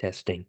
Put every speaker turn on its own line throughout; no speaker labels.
Testing.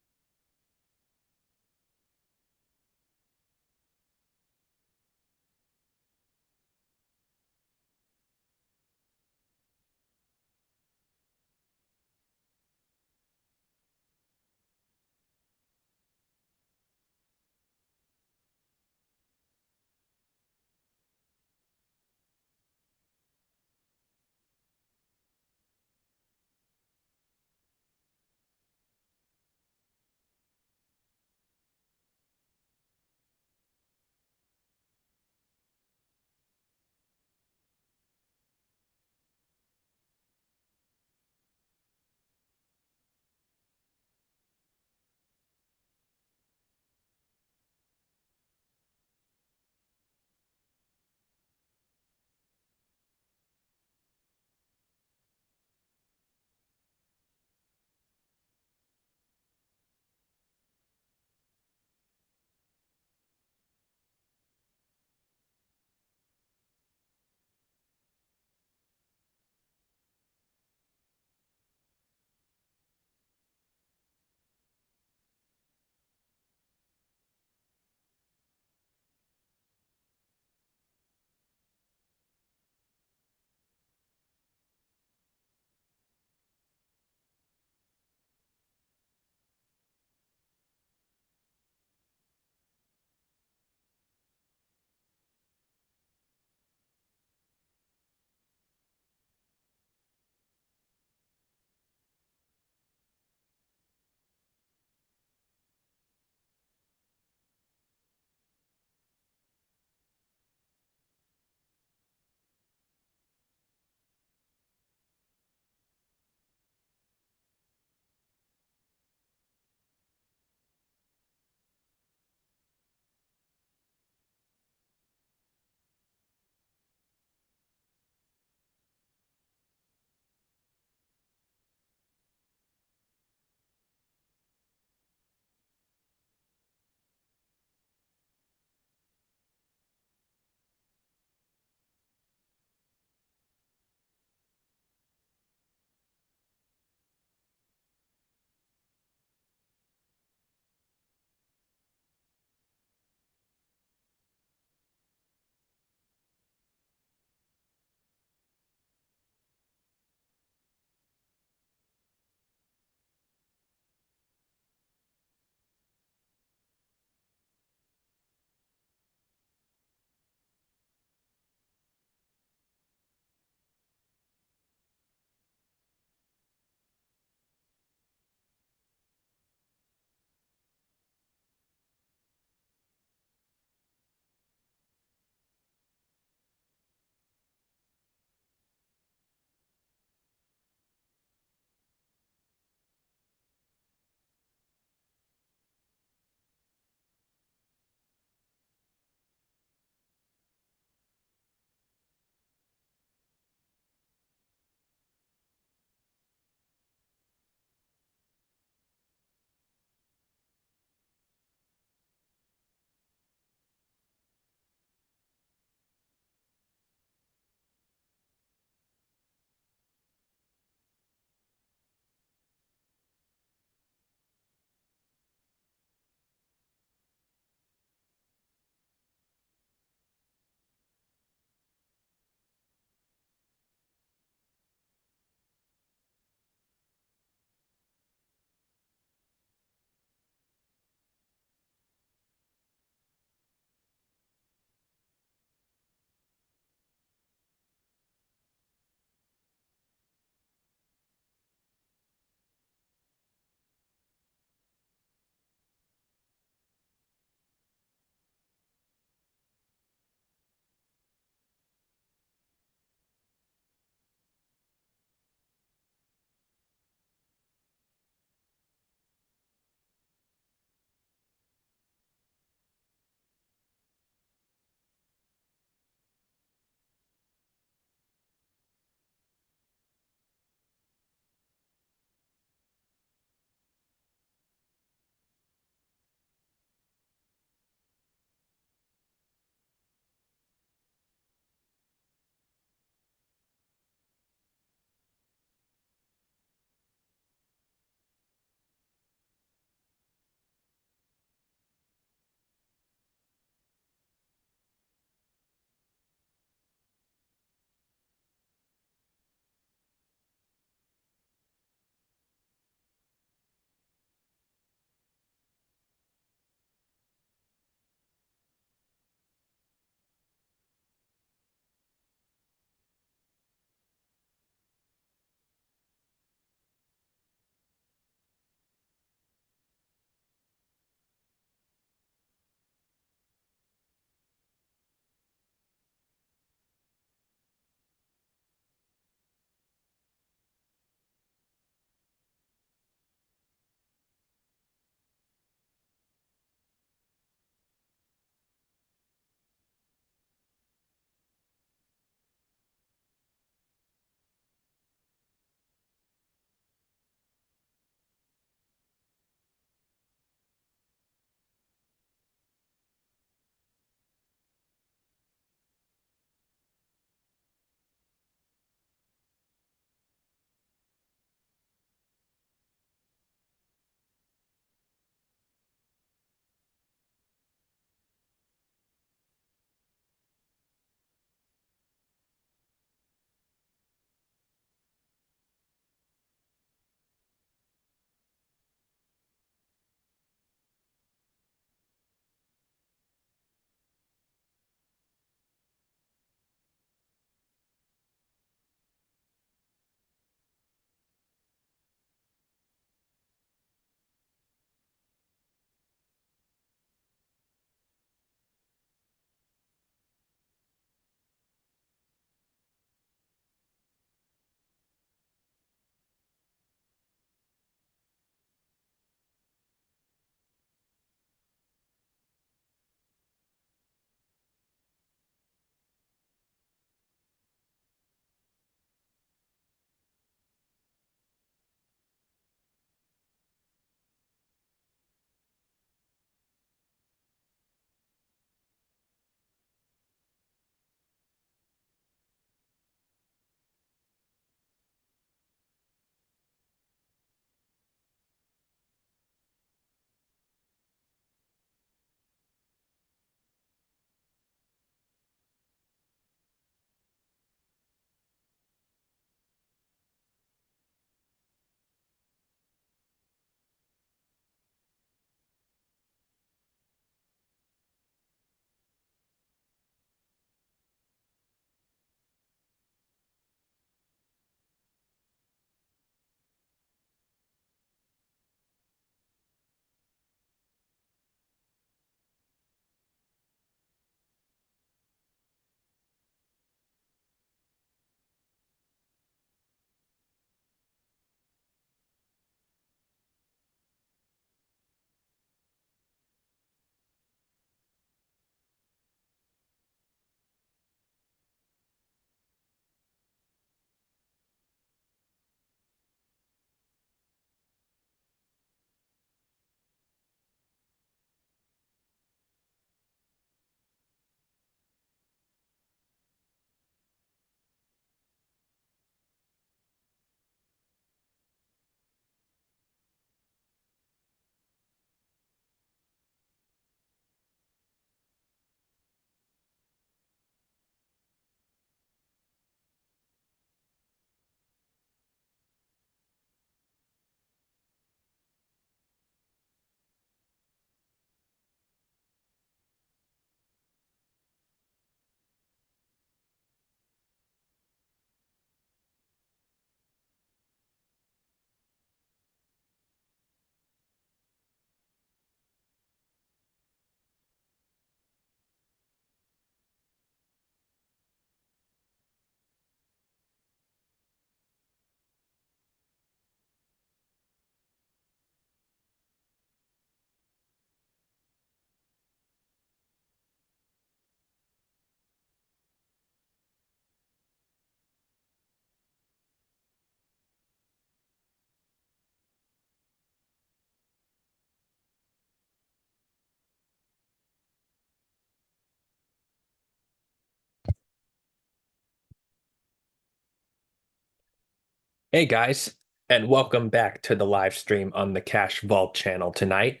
Hey guys, and welcome back to the live stream on the Cash Vault channel tonight.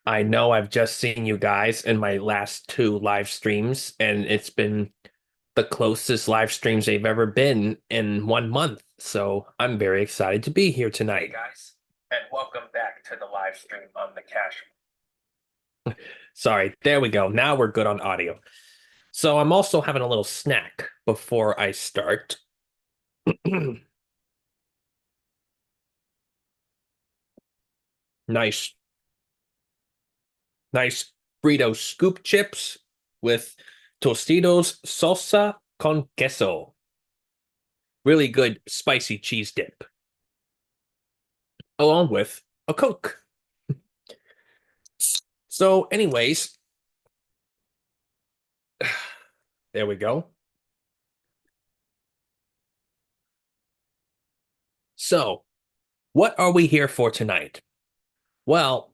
I know I've just seen you guys in my last two live streams, and it's been the closest live streams they've ever been in 1 month. So I'm very excited to be here tonight. Hey guys, and welcome back to the live stream on the Cash. Sorry, there we go. Now we're good on audio. So I'm also having a little snack before I start. Nice Nice Frito scoop chips with Tostitos salsa con queso. Really good spicy cheese dip, along with a Coke. So, anyways, there we go. So, what are we here for tonight? Well,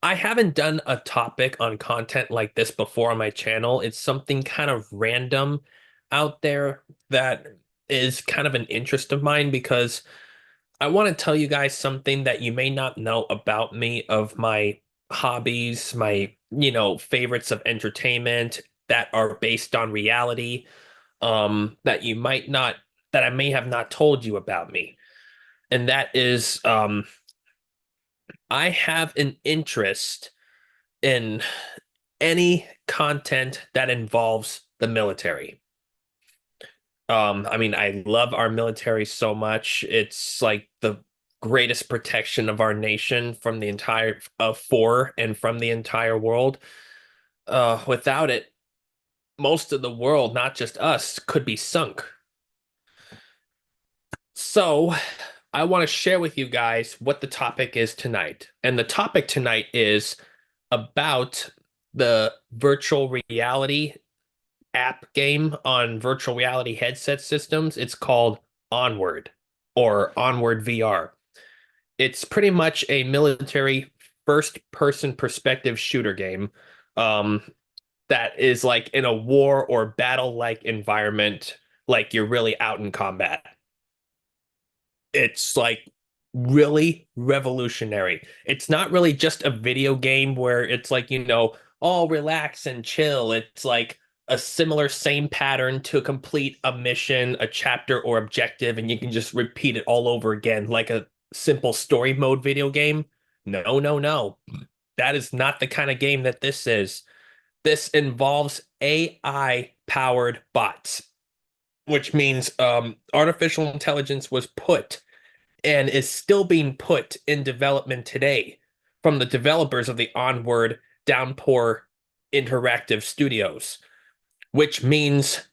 I haven't done a topic on content like this before on my channel. It's something kind of random out there that is kind of an interest of mine because I want to tell you guys something that you may not know about me of my hobbies, my, favorites of entertainment that are based on reality, that you might not, that I may have not told you about me. And that is, I have an interest in any content that involves the military. I mean, I love our military so much. It's like the greatest protection of our nation from the entire for and from the entire world. Without it, most of the world, not just us, could be sunk. So, I want to share with you guys what the topic is tonight. And the topic tonight is about the virtual reality app game on virtual reality headset systems. It's called Onward or Onward VR. It's pretty much a military first person perspective shooter game um, that is like in a war or battle like environment, like you're really out in combat. It's like really revolutionary. It's not really just a video game where it's like, all relax and chill. It's like a similar same pattern to complete a mission, a chapter or objective, and you can just repeat it all over again like a simple story mode video game. No, no, no. That is not the kind of game that this is. This involves AI powered bots, which means artificial intelligence was put and is still being put in development today from the developers of the Onward Downpour Interactive Studios, which means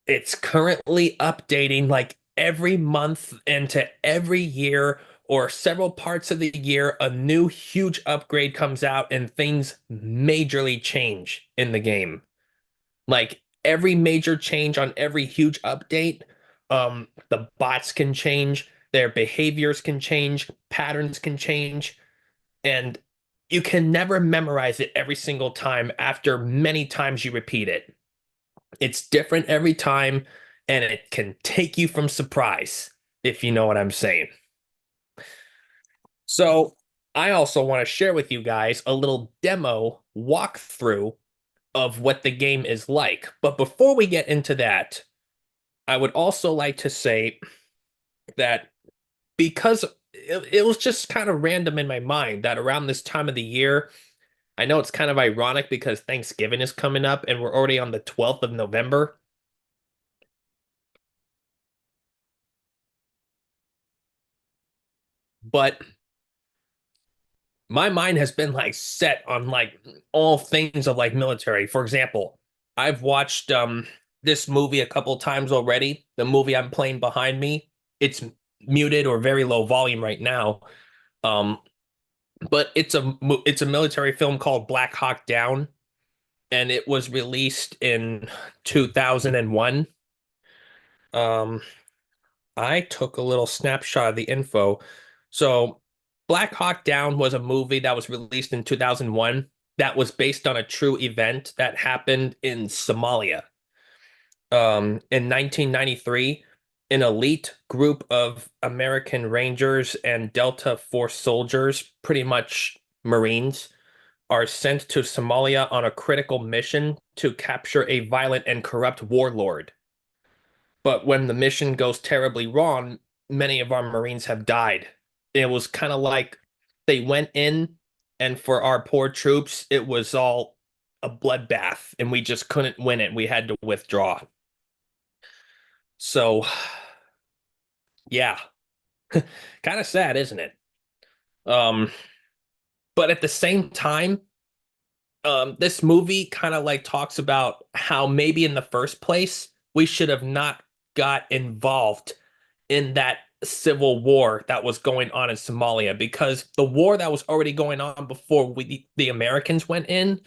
it's currently updating like every month and to every year or several parts of the year, a new huge upgrade comes out and things majorly change in the game. Like every major change on every huge update, the bots can change, their behaviors can change, patterns can change, and you can never memorize it every single time after many times you repeat it. It's different every time, and it can take you from surprise, if you know what I'm saying. So, I also want to share with you guys a little demo walkthrough of what the game is like. But before we get into that, I would also like to say that because it was just kind of random in my mind that around this time of the year, I know it's kind of ironic because Thanksgiving is coming up and we're already on the 12th of November, but my mind has been like set on like all things of like military. For example, I've watched this movie a couple times already. The movie I'm playing behind me, it's muted or very low volume right now. Um, but it's a military film called Black Hawk Down, and it was released in 2001. Um, I took a little snapshot of the info. So, Black Hawk Down was a movie that was released in 2001 that was based on a true event that happened in Somalia. In 1993. An elite group of American Rangers and Delta Force soldiers, pretty much Marines, are sent to Somalia on a critical mission to capture a violent and corrupt warlord. But when the mission goes terribly wrong, many of our Marines have died. It was kind of like they went in, and for our poor troops, it was all a bloodbath, and we just couldn't win it. We had to withdraw. So, yeah, kind of sad, isn't it? Um, but at the same time, this movie kind of like talks about how maybe in the first place we should have not got involved in that civil war that was going on in Somalia, because the war that was already going on before the Americans went in,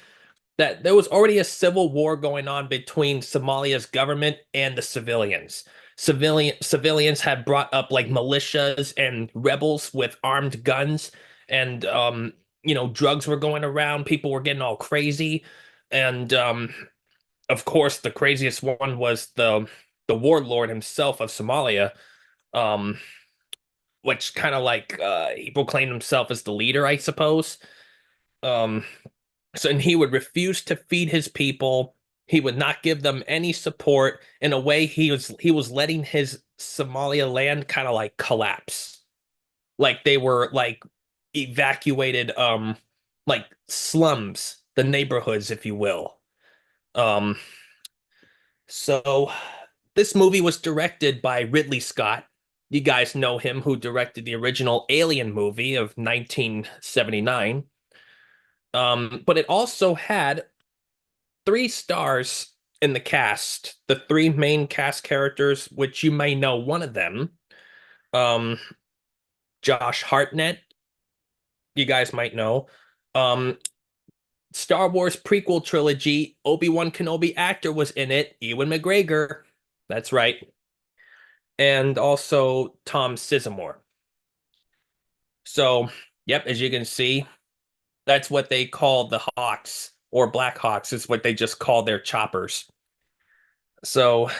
that there was already a civil war going on between Somalia's government and the civilians. Civilians had brought up like militias and rebels with armed guns, and drugs were going around. People were getting all crazy, and of course, the craziest one was the warlord himself of Somalia, um, which kind of like he proclaimed himself as the leader, I suppose. Um, So and he would refuse to feed his people. He would not give them any support. In a way, he was letting his Somalia land kind of like collapse. Like they were like evacuated, like slums, the neighborhoods, if you will. Um, so this movie was directed by Ridley Scott. You guys know him, who directed the original Alien movie of 1979. But it also had three stars in the cast, the three main cast characters, which you may know one of them. Um, Josh Hartnett, you guys might know. Um, Star Wars prequel trilogy, Obi-Wan Kenobi actor was in it, Ewan McGregor. That's right. And also Tom Sizemore. So, yep, as you can see, that's what they call the Hawks, or Black Hawks is what they just call their choppers. So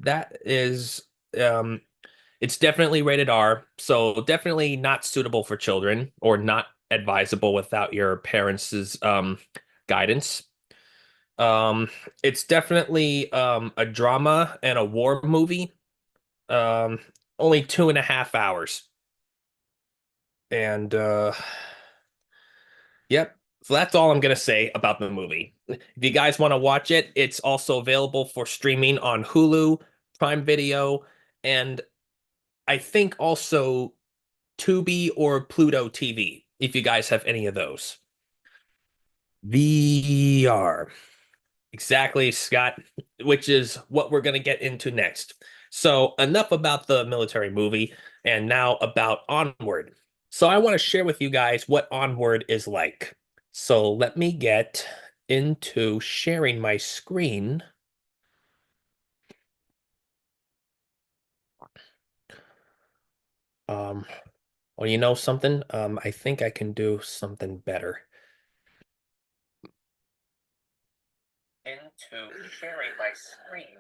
that is um it's definitely rated R, so definitely not suitable for children or not advisable without your parents' guidance. It's definitely a drama and a war movie. Um, Only 2.5 hours. And yep. So that's all I'm gonna say about the movie. If you guys want to watch it, it's also available for streaming on Hulu, Prime Video, and I think also Tubi or Pluto TV, if you guys have any of those. VR. Exactly, Scott, which is what we're going to get into next. So, enough about the military movie, and now about Onward. So, I want to share with you guys what Onward is like. So, let me get into sharing my screen. Um, well, you know something? I think I can do something better. Into sharing my screen.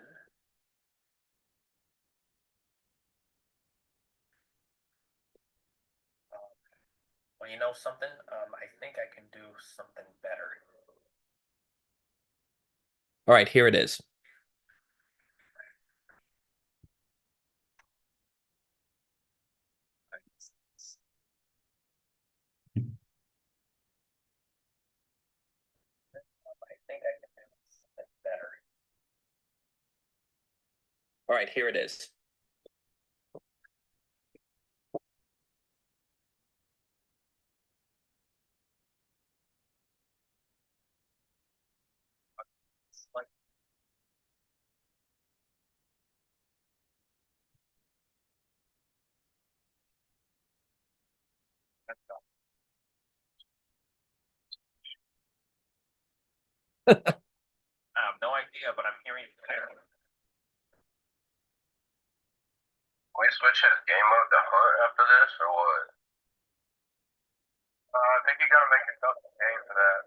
Well, you know something? I think I can do something better. All right, here it is. I think I can do something better. All right, here it is. I have no idea, but I'm hearing it clearly.
We switch his game mode to hunt after this, or what? I think you gotta make a custom game for that.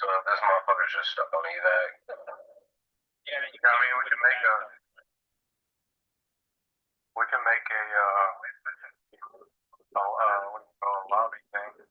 So if this motherfucker's just stuck on evac, yeah, you know, I mean, we could make a. we can make what do you call a lobby thing.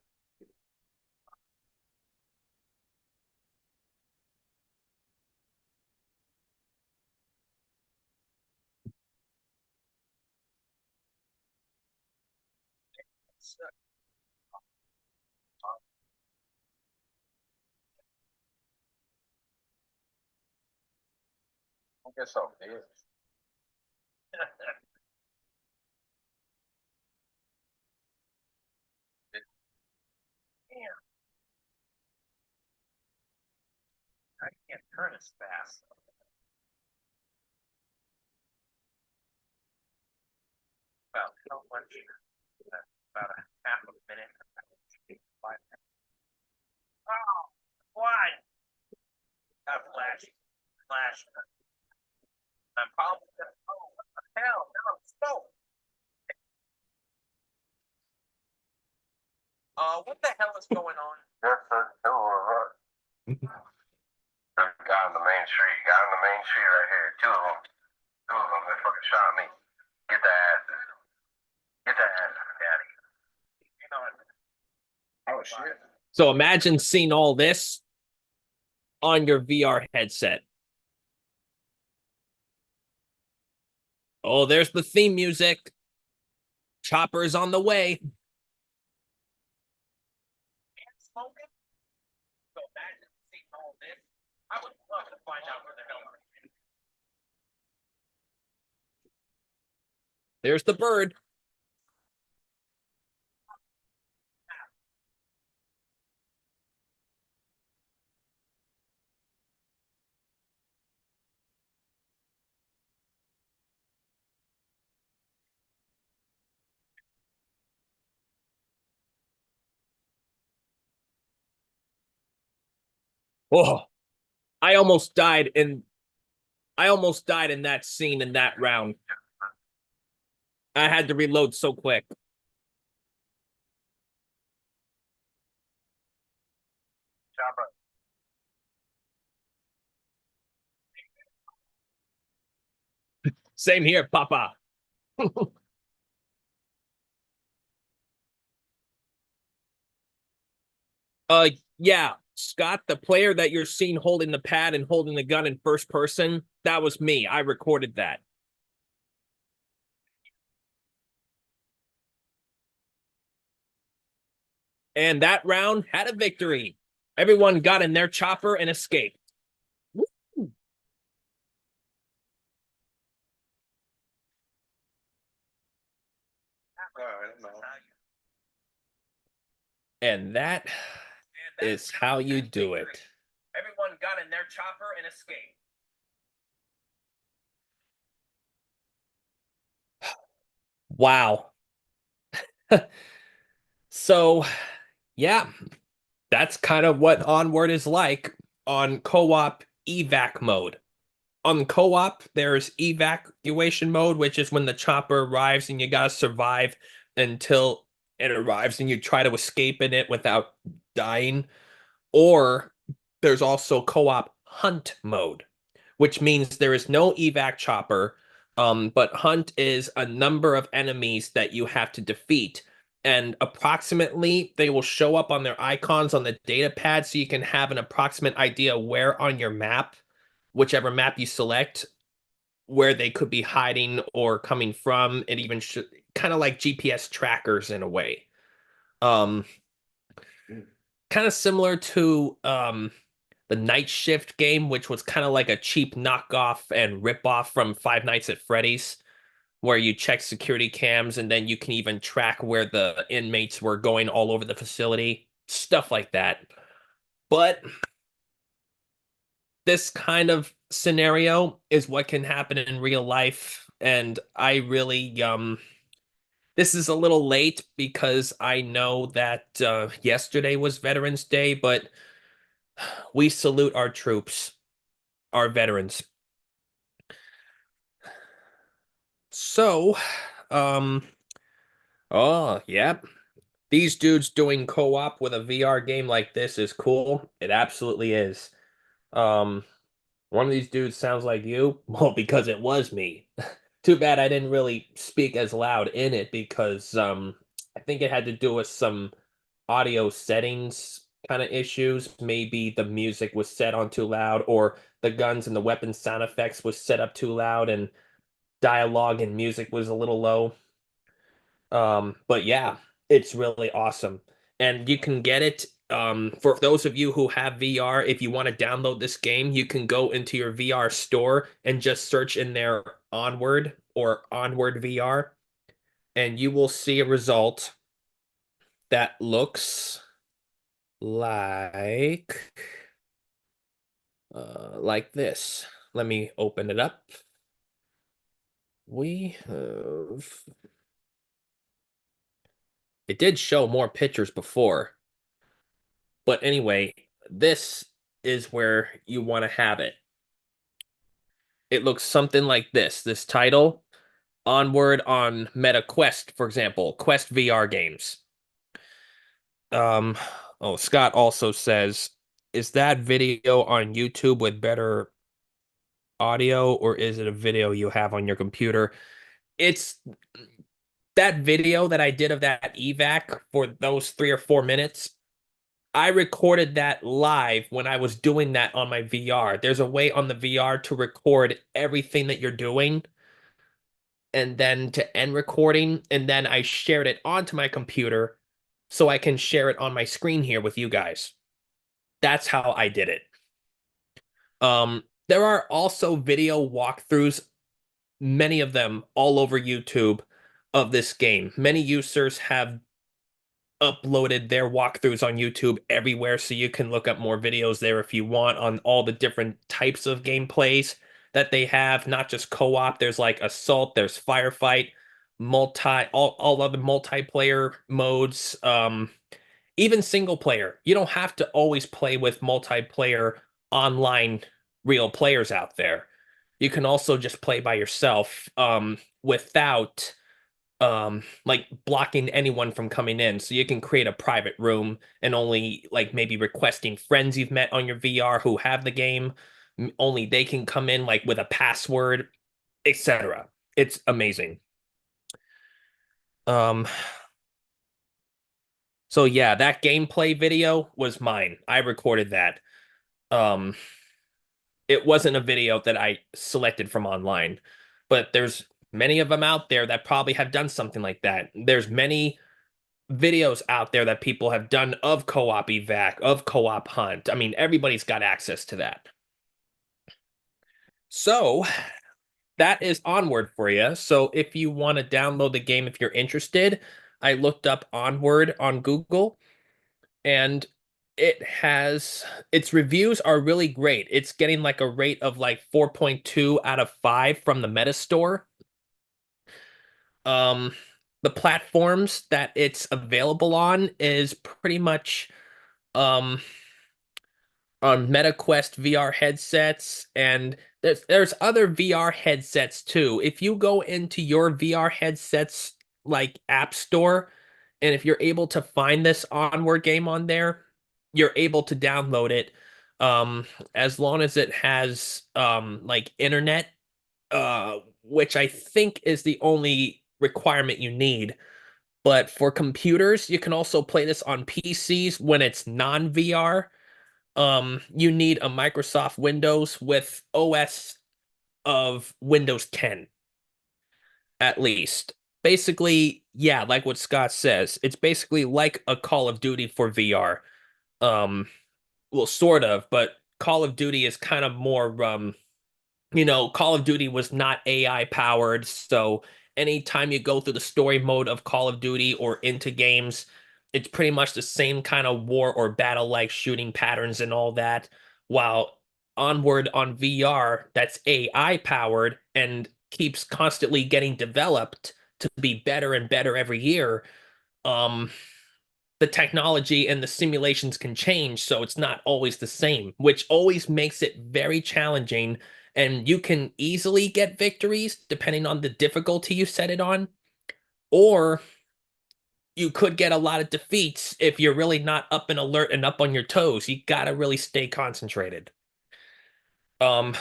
I guess so. Yeah. Damn, I can't turn as fast. About how much? About a half a minute. 5 minutes. Oh, why? Got flash. Flash. I'm probably gonna. Oh, what the hell? No, smoke. What the hell is going on? Yes, sir. Got on the main street. Got on the main street right here. Two of them. Two of them. They fucking shot me. Get the asses. Get the asses, daddy. You know what? Oh shit.
So imagine seeing all this on your VR headset. Oh, there's the theme music. Chopper's on the way.
Smoking? So imagine seeing all this. I would love to find out where the hell are you.
There's the bird. Oh, I almost died in that scene in that round. I had to reload so quick.
Chopper.
Same here, Papa. uh yeah, Scott, the player that you're seeing holding the pad and holding the gun in first person, that was me. I recorded that. And that round had a victory. Everyone got in their chopper and escaped. Woo! And that is how you do it.
Everyone got in their chopper and escaped.
Wow. So, yeah, that's kind of what Onward is like on co-op evac mode. On co-op, there's evacuation mode, which is when the chopper arrives and you gotta survive until it arrives and you try to escape in it without dying. Or there's also co-op hunt mode, which means there is no evac chopper, but hunt is a number of enemies that you have to defeat. And approximately, they will show up on their icons on the data pad so you can have an approximate idea where on your map, whichever map you select, where they could be hiding or coming from. It even kind of like GPS trackers in a way. Um, Kind of similar to the Night Shift game, which was kind of like a cheap knockoff and ripoff from Five Nights at Freddy's, where you check security cams and then you can even track where the inmates were going all over the facility, stuff like that. But this kind of scenario is what can happen in real life, and I really this is a little late because I know that yesterday was Veterans Day, but we salute our troops, our veterans. So, um, oh, yep. These dudes doing co-op with a VR game like this is cool. It absolutely is. Um, One of these dudes sounds like you. Well, because it was me. Too bad I didn't really speak as loud in it because I think it had to do with some audio settings kind of issues. Maybe the music was set on too loud, or the guns and the weapon sound effects was set up too loud, and dialogue and music was a little low. But yeah, it's really awesome. And you can get it for those of you who have VR. If you want to download this game, you can go into your VR store and just search in there Onward or Onward VR, and you will see a result that looks like like this. Let me open it up. We have It did show more pictures before, but anyway, this is where you want to have it. It looks something like this. This title, Onward on Meta Quest, for example, Quest VR games. Um, oh, Scott also says, is that video on YouTube with better audio, or is it a video you have on your computer? It's that video that I did of that evac for those 3 or 4 minutes. I recorded that live when I was doing that on my VR. There's a way on the VR to record everything that you're doing and then to end recording, and then I shared it onto my computer so I can share it on my screen here with you guys. That's how I did it. There are also video walkthroughs, many of them all over YouTube of this game. Many users have uploaded their walkthroughs on YouTube everywhere, so you can look up more videos there if you want on all the different types of gameplays that they have, not just co-op. There's like assault, there's firefight, all other multiplayer modes, even single player. You don't have to always play with multiplayer online real players out there. You can also just play by yourself without like blocking anyone from coming in, so you can create a private room and only like maybe requesting friends you've met on your VR who have the game. Only they can come in like with a password, etc. It's amazing. um so yeah, that gameplay video was mine. I recorded that. um it wasn't a video that I selected from online, but there's many of them out there that probably have done something like that. There's many videos out there that people have done of co-op evac, of co-op hunt. I mean, everybody's got access to that. So that is Onward for you. So if you want to download the game, if you're interested, I looked up Onward on Google, and its reviews are really great. It's getting like a rate of like 4.2 out of 5 from the Meta Store. Um, the platforms that it's available on is pretty much um on MetaQuest VR headsets, and there's other VR headsets too. If you go into your VR headsets like App Store, and if you're able to find this Onward game on there, you're able to download it. As long as it has like internet, which I think is the only requirement you need. But for computers, you can also play this on PCs when it's non-VR. You need a Microsoft Windows with OS of Windows 10 at least. Basically, yeah, like what Scott says, it's basically like a Call of Duty for VR. Um, well, sort of, but Call of Duty is kind of more Call of Duty was not AI powered, so anytime you go through the story mode of Call of Duty or into games, it's pretty much the same kind of war or battle-like shooting patterns and all that. While Onward on VR, that's AI powered and keeps constantly getting developed to be better and better every year. Um, the technology and the simulations can change, so it's not always the same, which always makes it very challenging. And you can easily get victories depending on the difficulty you set it on, or you could get a lot of defeats if you're really not up and alert and up on your toes. You gotta really stay concentrated. Um,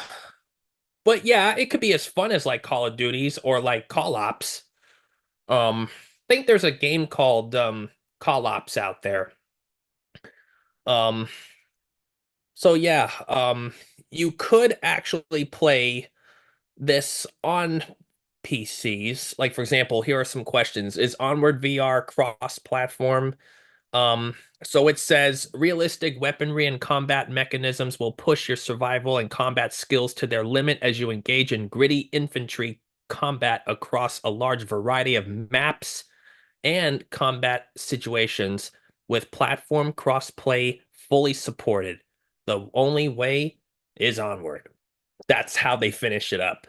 But yeah, it could be as fun as like Call of Duties or like Call Ops. I think there's a game called Call Ops out there. Um, so yeah, you could actually play this on PCs. Like for example, here are some questions. Is Onward VR cross-platform? Um, so it says realistic weaponry and combat mechanisms will push your survival and combat skills to their limit as you engage in gritty infantry combat across a large variety of maps and combat situations with platform crossplay fully supported. The only way is onward. That's how they finish it up.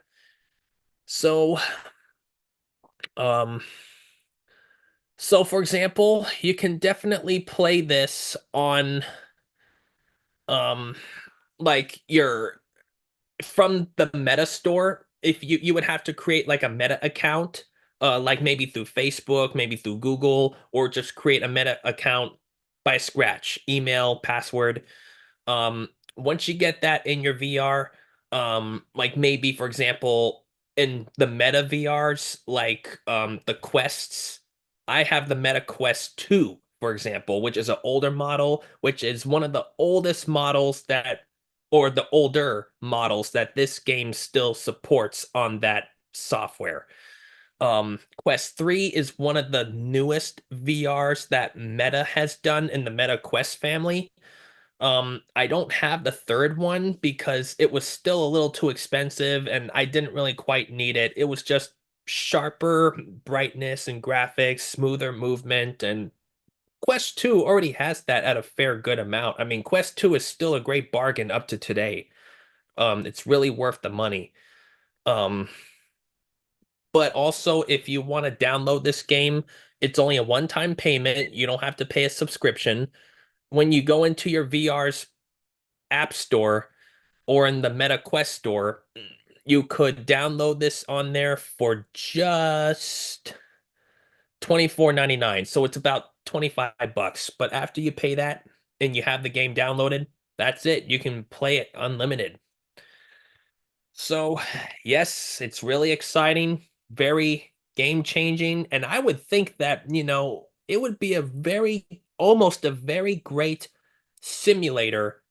So, um, so for example, you can definitely play this on um like your from the meta store. If you would have to create like a meta account, like maybe through Facebook, maybe through Google, or just create a meta account by scratch, email, password. Once you get that in your VR, like maybe for example, in the Meta VRs, like the Quests, I have the Meta Quest 2, for example, which is an older model, which is one of the oldest models that, or the older models that this game still supports on that software. Quest 3 is one of the newest VRs that Meta has done in the Meta Quest family. I don't have the third one because it was still a little too expensive and I didn't really quite need it. It was just sharper brightness and graphics, smoother movement, and Quest 2 already has that at a fair good amount. I mean, Quest 2 is still a great bargain up to today. It's really worth the money. Um, but also if you want to download this game, it's only a one-time payment. You don't have to pay a subscription. When you go into your VR's app store, or in the Meta Quest store, you could download this on there for just 24.99. So it's about 25 bucks. But after you pay that and you have the game downloaded, that's it. You can play it unlimited. So, yes, it's really exciting, very game changing, and I would think that, it would be a very almost a very great simulator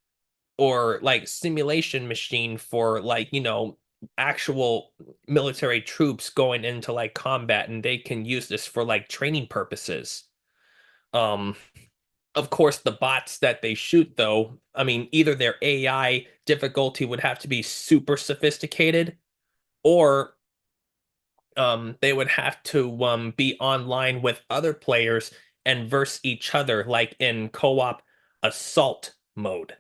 or like simulation machine for like, actual military troops going into like combat and they can use this for like training purposes. Um, of course, the bots that they shoot though, I mean, either their AI difficulty would have to be super sophisticated or they would have to be online with other players and verse each other like in co-op assault mode.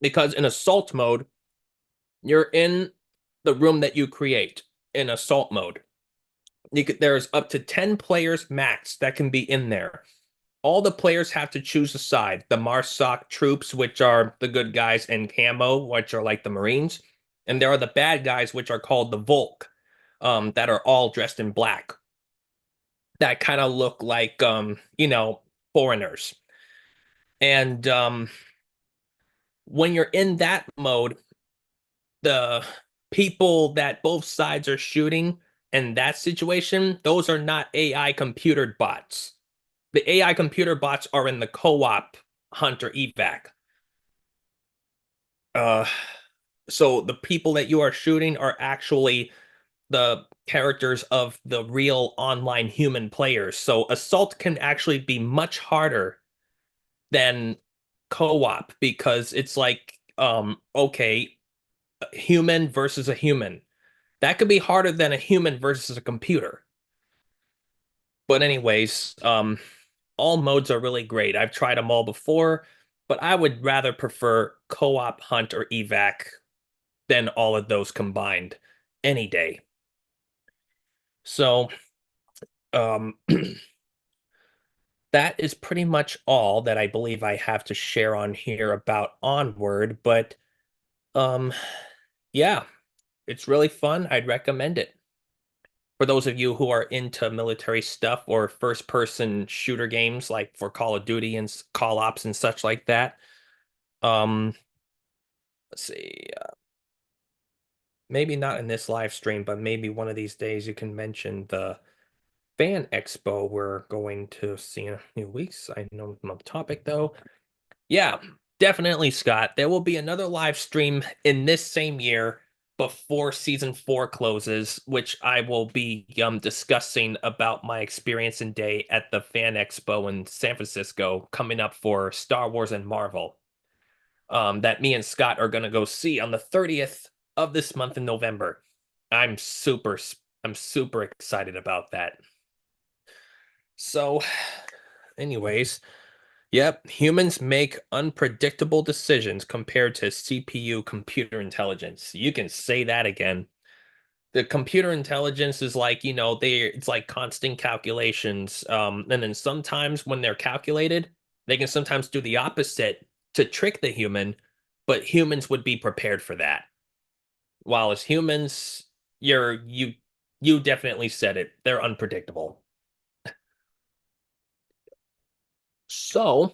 Because in assault mode, you're in the room that you create in assault mode. There's up to 10 players max that can be in there. All the players have to choose a side. The Marsoc troops, which are the good guys in camo, which are like the Marines. And there are the bad guys, which are called the Volk, that are all dressed in black. That kind of look like, foreigners. And when you're in that mode, the people that both sides are shooting in that situation, those are not AI computered bots. The AI computer bots are in the co-op hunter evac. Uh, so the people that you are shooting are actually the characters of the real online human players. So assault can actually be much harder than co-op because it's like, okay, human versus a human. That could be harder than a human versus a computer. But anyways, all modes are really great. I've tried them all before, but I would rather prefer co-op hunt or evac than all of those combined any day. So, um, that is pretty much all that I believe I have to share on here about Onward, but um, yeah, it's really fun. I'd recommend it. for those of you who are into military stuff or first-person shooter games like for Call of Duty and Call Ops and such like that. Um, let's see, maybe not in this live stream, but maybe one of these days you can mention the Fan Expo we're going to see in a few weeks. I know I'm on topic though. Yeah, definitely, Scott. There will be another live stream in this same year before season 4 closes, which I will be discussing about my experience and day at the Fan Expo in San Francisco coming up for Star Wars and Marvel. That me and Scott are gonna go see on the 30th of this month in November. I'm super I'm super excited about that. So, anyways, yep, humans make unpredictable decisions compared to CPU computer intelligence. You can say that again. The computer intelligence is like, it's like constant calculations. And then sometimes when they're calculated, they can sometimes do the opposite to trick the human, but humans would be prepared for that. While as humans, you definitely said it. They're unpredictable. So,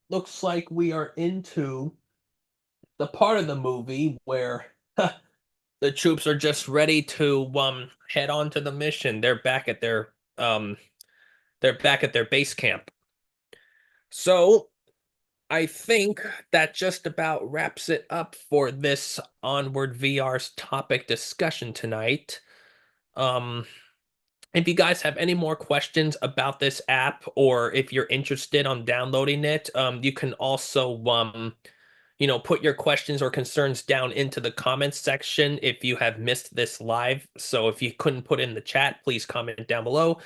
looks like we are into the part of the movie where the troops are just ready to head on to the mission. They're back at their base camp. So I think that just about wraps it up for this Onward VR's topic discussion tonight. Um if you guys have any more questions about this app or if you're interested on downloading it, you can also put your questions or concerns down into the comments section if you have missed this live. So if you couldn't put in the chat, please comment down below.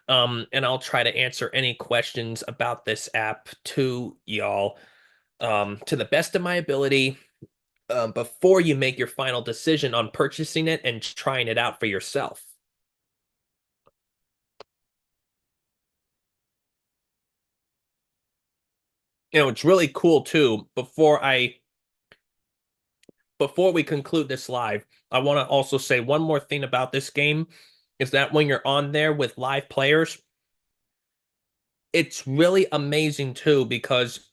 And I'll try to answer any questions about this app to y'all to the best of my ability before you make your final decision on purchasing it and trying it out for yourself. It's really cool too. Before we conclude this live, I want to also say one more thing about this game is that when you're on there with live players, it's really amazing too because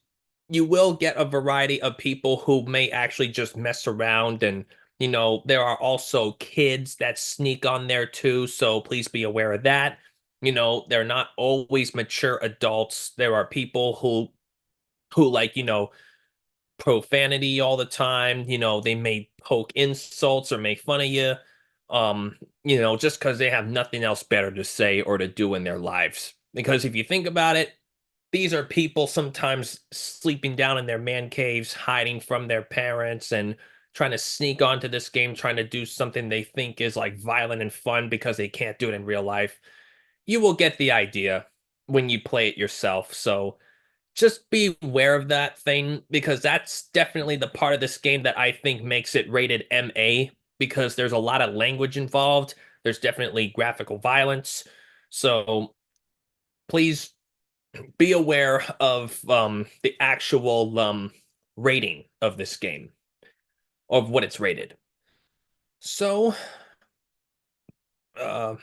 you will get a variety of people who may actually just mess around and there are also kids that sneak on there too, so please be aware of that. They're not always mature adults. There are people who like, profanity all the time. They may poke insults or make fun of you, just because they have nothing else better to say or to do in their lives. Because if you think about it, these are people sometimes sleeping down in their man caves, hiding from their parents, and trying to sneak onto this game, trying to do something they think is like violent and fun because they can't do it in real life. You will get the idea when you play it yourself. So just be aware of that thing because that's definitely the part of this game that I think makes it rated MA because there's a lot of language involved. There's definitely graphical violence. So please be aware of the actual rating of this game, of what it's rated. So, uh,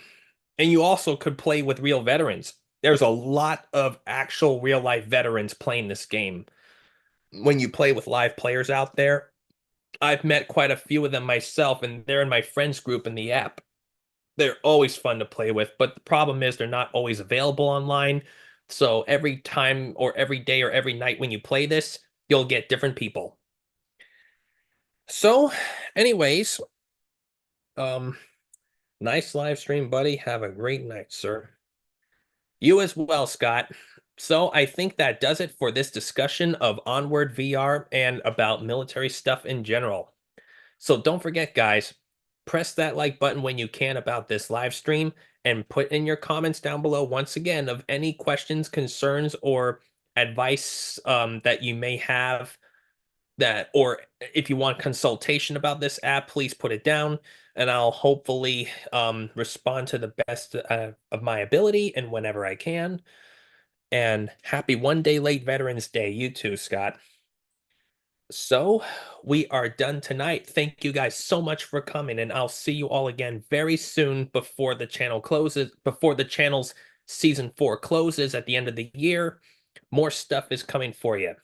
and you also could play with real veterans. There's a lot of actual real life veterans playing this game. When you play with live players out there, I've met quite a few of them myself, and they're in my friends group in the app. They're always fun to play with, but the problem is they're not always available online. So every time or every day or every night when you play this, you'll get different people. So, anyways, um, nice live stream, buddy. Have a great night, sir. You as well, Scott. So I think that does it for this discussion of Onward VR and about military stuff in general. So don't forget, guys, press that like button when you can about this live stream and put in your comments down below once again of any questions, concerns, or advice that you may have that, or if you want consultation about this app, please put it down and I'll hopefully respond to the best of my ability and whenever I can. And happy one day late Veterans Day, you too, Scott. So we are done tonight. Thank you guys so much for coming, and I'll see you all again very soon before the channel closes, before the channel's season 4 closes at the end of the year. More stuff is coming for you.